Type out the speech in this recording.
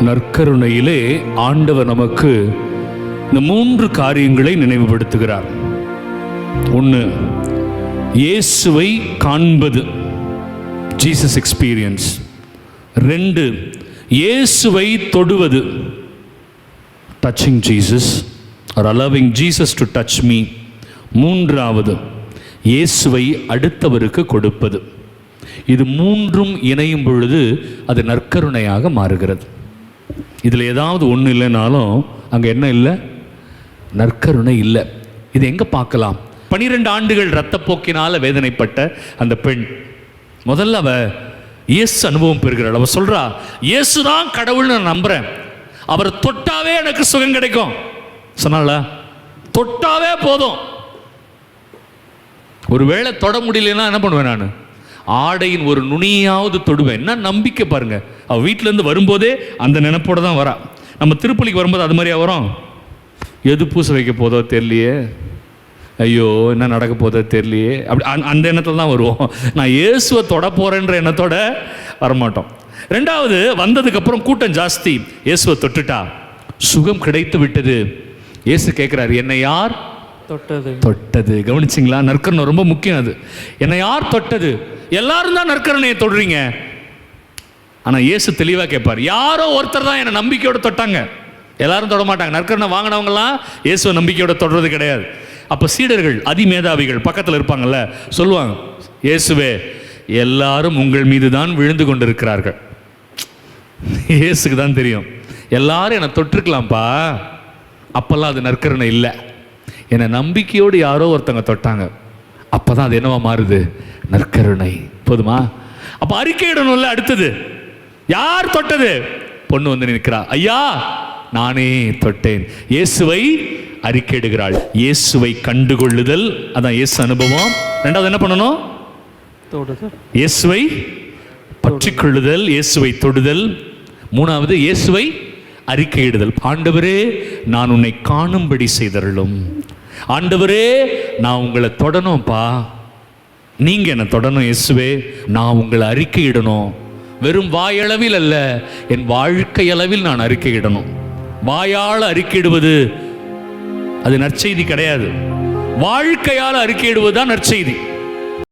நற்கருணையிலே ஆண்டவர் நமக்கு இந்த 3 காரியங்களை நினைவுபடுத்துகிறார். 1, இயேசுவை காண்பது, ஜீசஸ் எக்ஸ்பீரியன்ஸ். 2, இயேசுவை தொடுவது, touching Jesus are allowing Jesus to touch me. 3வது, இயேசுவை அடுத்தவருக்கு கொடுப்பது. இது 3ம் இணையும் பொழுது அது நற்கருணையாக மாறுகிறது. இதில் ஏதாவது ஒன்று இல்லைனாலும் அங்கே என்ன இல்லை? நற்கருணை இல்லை. இது எங்கே பார்க்கலாம்? 12 ஆண்டுகள் இரத்தப்போக்கினால் வேதனைப்பட்ட அந்த பெண் முதல்ல அவ இயேசு அனுபவம் பெறுகிறாள். அவ சொல்றா, இயேசு தான் கடவுள்னு நான் நம்புறேன், அவர் தொட்டாவே எனக்கு சுகம் கிடைக்கும் சொன்னால. தொட்டாவே போதும். ஒருவேளை தொட முடியலன்னா என்ன பண்ணுவேன்? நான் ஆடையின் ஒரு நுனியாவது தொடுவேன். என்ன நம்பிக்கை பாருங்க. அவள் வீட்டிலேருந்து வரும்போதே அந்த நினைப்போடு தான் வரா. நம்ம திருப்பலிக்கு வரும்போது அது மாதிரியா வரும்? எது பூச வைக்க போதோ தெரியலையே, ஐயோ என்ன நடக்க போதோ தெரியலையே, அப்படி அந்த எண்ணத்தில் தான் வருவோம். நான் இயேசுவை தொட போகிறேன்ற எண்ணத்தோட வரமாட்டோம். 2வது, வந்ததுக்கப்புறம் கூட்டம் ஜாஸ்தி, இயேசுவை தொட்டுட்டா சுகம் கிடைத்து விட்டது. இயேசு கேட்குறாரு, என்னை யார் தொட்டது? கவனிச்சிங்களா? நற்கருணை ரொம்ப முக்கியம். அது என்னை யார் தொட்டது? எல்லாரும் தான் நற்கருணையை தொடுறீங்க. ஆனால் இயேசு தெளிவாக கேட்பார், யாரோ ஒருத்தர் தான் என்னை நம்பிக்கையோட தொட்டாங்க, எல்லாரும் தொட மாட்டாங்க. நற்கருணை வாங்கினவங்களாம் இயேசுவை நம்பிக்கையோட தொடுறது கிடையாது. அப்போ சீடர்கள் அதிமேதாவிகள் பக்கத்தில் இருப்பாங்கல்ல, சொல்லுவாங்க, இயேசுவே எல்லாரும் உங்கள் மீது தான் விழுந்து கொண்டிருக்கிறார்கள். இயேசுக்கு தான் தெரியும், எல்லாரும் என்னை தொட்டிருக்கலாம்ப்பா, அப்பெல்லாம் அது நற்கருணை இல்லை. என்னை நம்பிக்கையோடு யாரோ ஒருத்தங்க தொட்டாங்க, அப்போதான் அது என்னவா மாறுது? நற்கருணை. போதுமா? அப்போ அறிக்கையிடணும்ல. அடுத்தது, யார் தொட்டது? பொண்ணு வந்து நிற்கிறா, ஐயா நானே தொட்டேன். இயேசுவை அறிக்கையிடுகிறாள். இயேசுவை கண்டுகொள்ளுதல், அதான் இயேசு அனுபவம். 2வது என்ன பண்ணணும்? இயேசுவை பற்றிக்கொள்ளுதல், இயேசுவை தொடுதல். 3வது, இயேசுவை அறிக்கையிடுதல். ஆண்டவரே நான் உன்னை காணும்படி செய்தருளும். ஆண்டவரே நான் உங்களை தொடணும்ப்பா, நீங்க என்ன தொடணும். இயேசுவே நான் உங்களை அறிக்கையிடணும். வெறும் வாயளவில் அல்ல, என் வாழ்க்கை அளவில் நான் அறிக்கையிடணும். வாயால் அறிக்கையிடுவது அது நற்செய்தி கிடையாது, வாழ்க்கையால் அறிக்கையிடுவது தான் நற்செய்தி.